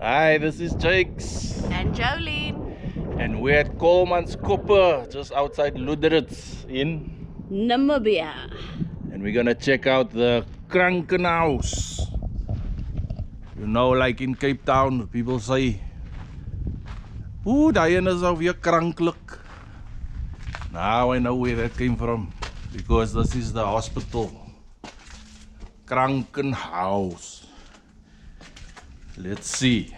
Hi, this is Jakes. And Jolene. And we're at Kolmanskoppe, just outside Luderitz in Namibia. And we're gonna check out the Krankenhuis. You know, like in Cape Town, people say, "Ooh, Diana is alweer kranklik." Now I know where that came from, because this is the hospital. Krankenhuis. Let's see.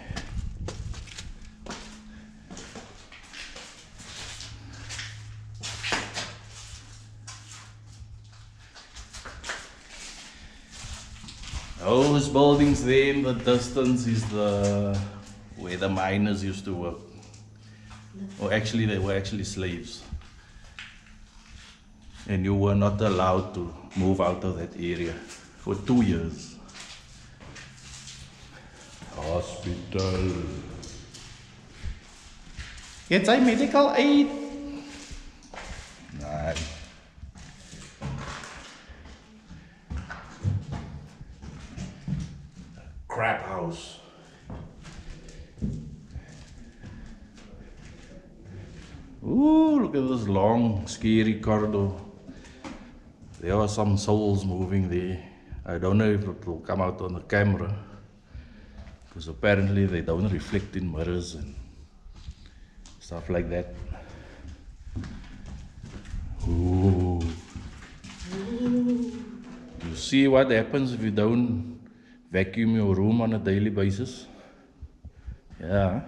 Those buildings there in the distance is where the miners used to work. Or actually, they were actually slaves. And you were not allowed to move out of that area for 2 years. Hospital. It's a medical aid. Nice. Crap house. Ooh, look at this long, scary corridor. There are some souls moving there. I don't know if it will come out on the camera, because apparently they don't reflect in mirrors and stuff like that. Ooh. You see what happens if you don't vacuum your room on a daily basis? Yeah.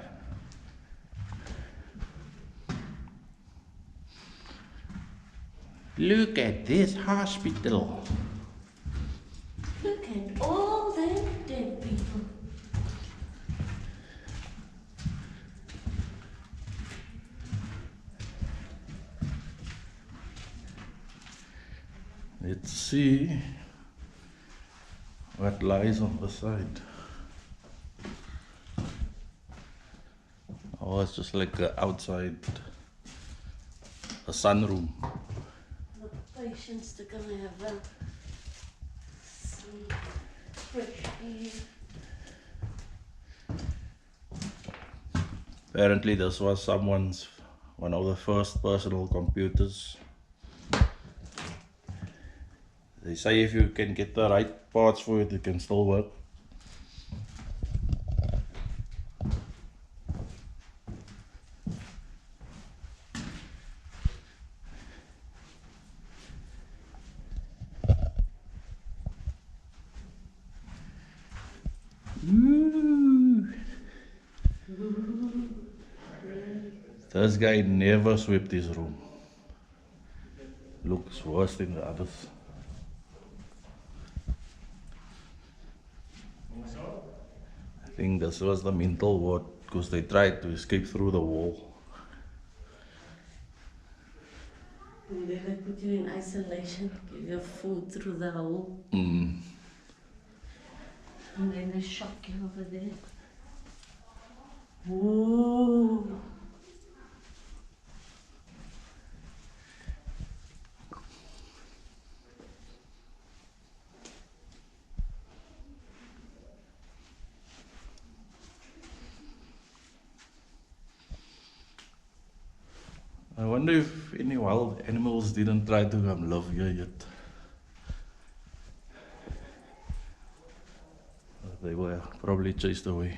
Look at this hospital. Look at all them dead people. Let's see what lies on the side. Oh, it's just like outside a sunroom. The patients are gonna have some fresh air. Apparently this was one of the first personal computers. They say if you can get the right parts for it, it can still work. Ooh. This guy never swept his room. Looks worse than the others. I think this was the mental ward, because they tried to escape through the wall. And then they put you in isolation, give you food through the hole. Mm. And then they shock you over there. Ooh. I wonder if any wild animals didn't try to come live here yet. They were probably chased away.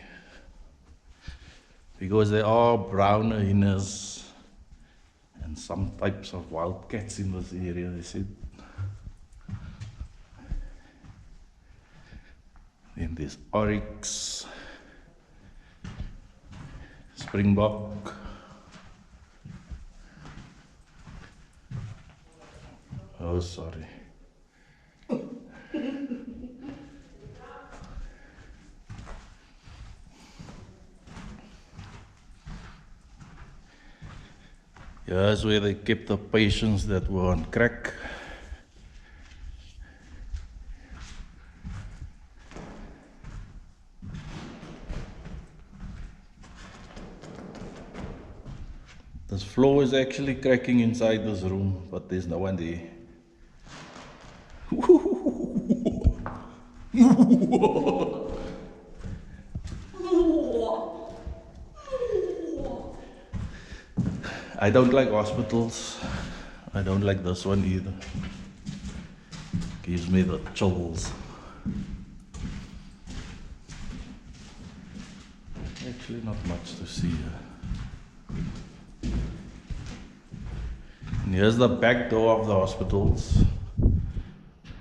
Because there are brown hyenas and some types of wild cats in this area, they said. Then there's oryx, springbok. Oh, sorry. Here's where they kept the patients that were on crack. This floor is actually cracking inside this room, but there's no one there. I don't like hospitals. I don't like this one either. Gives me the chills. Actually not much to see here. And here's the back door of the hospitals,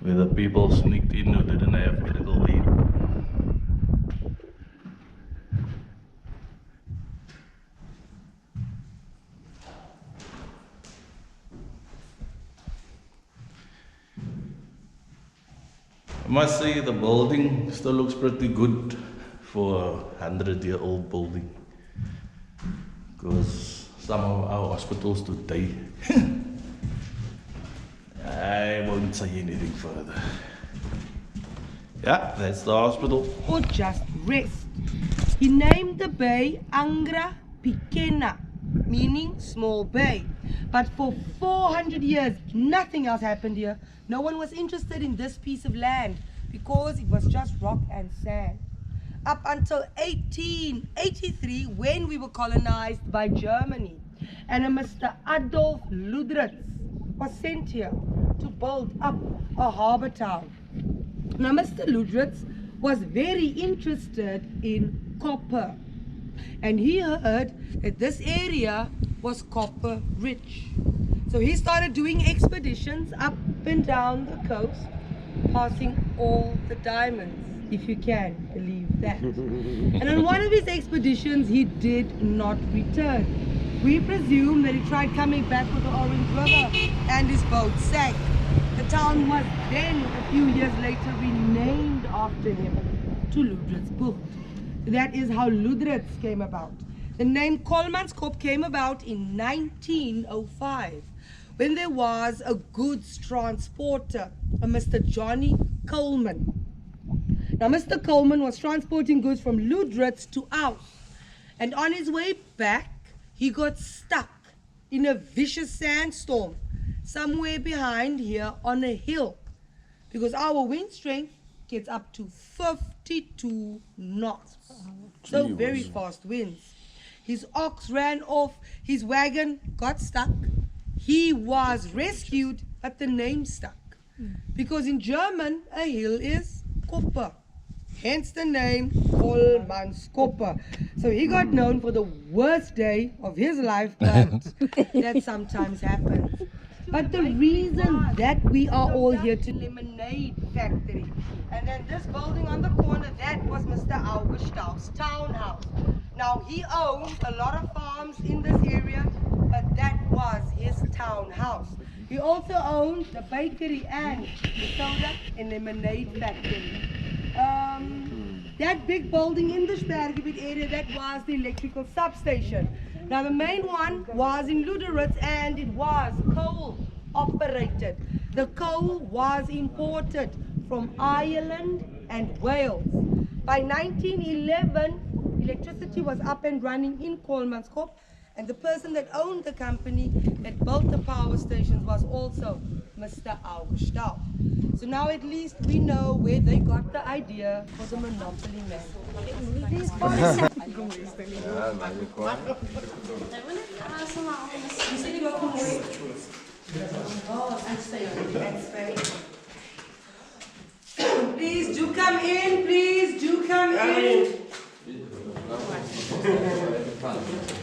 where the people sneaked in who didn't have medical aid. I must say the building still looks pretty good for a 100-year-old building, because some of our hospitals today, I won't say anything further. Yeah, that's the hospital. Or just rest. He named the bay Angra Pequena, meaning small bay. But for 400 years, nothing else happened here. No one was interested in this piece of land because it was just rock and sand. Up until 1883, when we were colonized by Germany, and a Mr. Adolf Luderitz was sent here to build up a harbor town. Now, Mr. Luderitz was very interested in copper, and he heard that this area was copper rich. So he started doing expeditions up and down the coast, passing all the diamonds, if you can believe that. And on one of his expeditions, he did not return. We presume that he tried coming back with the Orange River and his boat sank. The town was then, a few years later, renamed after him to Luderitz. That is how Luderitz came about. The name Kolmanskoppe came about in 1905, when there was a goods transporter, a Mr. Johnny Coleman. Now, Mr. Coleman was transporting goods from Luderitz to Aus, and on his way back, he got stuck in a vicious sandstorm somewhere behind here on a hill, because our wind strength gets up to 52 knots. So very fast winds. His ox ran off, his wagon got stuck. He was rescued, but the name stuck, because in German a hill is Koppe, hence the name Kolmanskoppe. So he got known for the worst day of his life, but that sometimes happens. But the reason that we are all here to lemonade factory, and then this building on the corner, that was Mr. August's townhouse. Now, he owned a lot of farms in this area, but that was his townhouse. He also owned the bakery and the soda and lemonade factory. That big building in the Spergebied area, that was the electrical substation. Now, the main one was in Luderitz, and it was coal operated. The coal was imported from Ireland and Wales. By 1911, electricity was up and running in Kolmanskoppe, and the person that owned the company that built the power stations was also Mr. August. So now at least we know where they got the idea for the monopoly man. Please do come in, please do come in.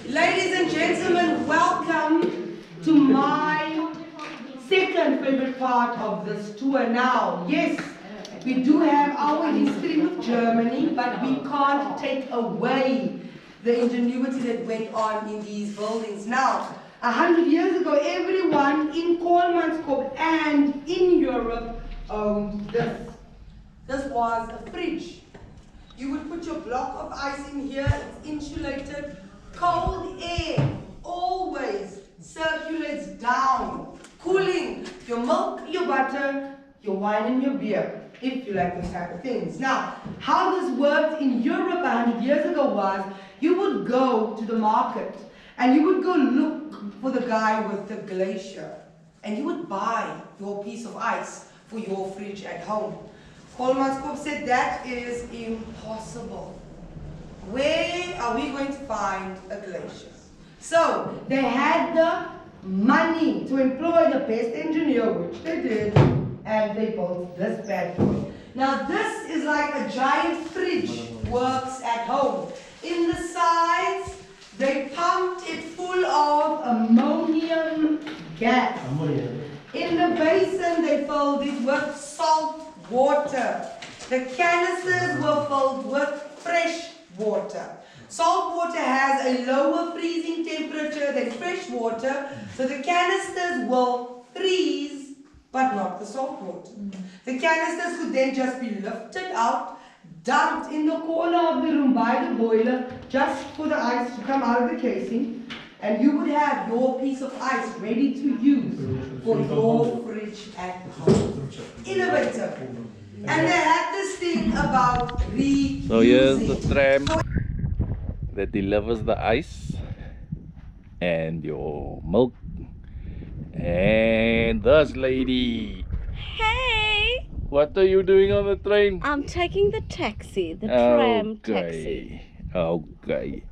Ladies and gentlemen, welcome to my second favorite part of this tour now. Yes, we do have our history with Germany, but we can't take away the ingenuity that went on in these buildings. Now, 100 years ago, everyone in Kolmanskoppe and in Europe owned this. This was a fridge. You would put your block of ice in here, it's insulated. Cold air always circulates down, cooling your milk, your butter, your wine and your beer, if you like those type of things. Now, how this worked in Europe 100 years ago was, you would go to the market and you would go look for the guy with the glacier, and you would buy your piece of ice for your fridge at home. Kolmanskoppe said that is impossible. Where are we going to find a glacier? So they had the money to employ the best engineer, which they did, and they built this bad boy. Now this is like a giant fridge, works at home. In the sides, they pumped it full of ammonium gas. In the basin, they filled it with salt water. The canisters were filled with fresh water. Salt water has a lower freezing temperature than fresh water, so the canisters will freeze, but not the salt water. The canisters could then just be lifted out, dumped in the corner of the room by the boiler, just for the ice to come out of the casing, and you would have your piece of ice ready to use for your fridge at home. Innovative. And they had this thing about reusing. So here's the tram that delivers the ice and your milk. And this lady. Hey! What are you doing on the train? I'm taking the taxi, the tram taxi. Okay.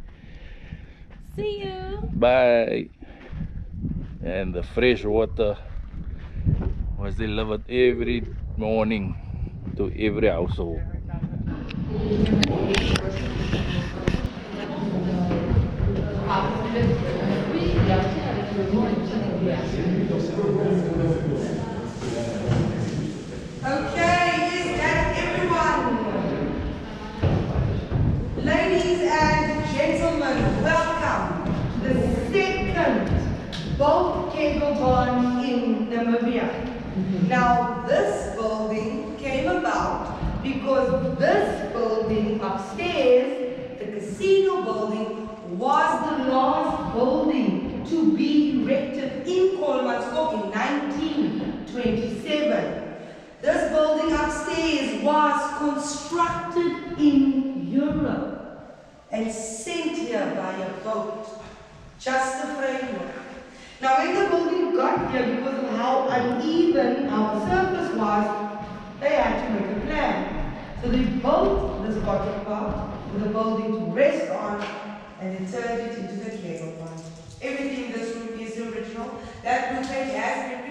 See you. Bye. And the fresh water was delivered every morning to every household. Okay, is that everyone? Ladies and gentlemen, welcome to the second boat cable barn in Namibia. Now, this building came about because this building upstairs, the casino building, was the last building to be erected in Kolmanskoppe in 1927. This building upstairs was constructed in Europe and sent here by a boat. Just the framework. Now when the building got here, because of how uneven our surface was, they had to make a plan. So they built this bottom part with a building to rest on, and they turned it into the cable barn. Everything in this room is original. That blueprint has been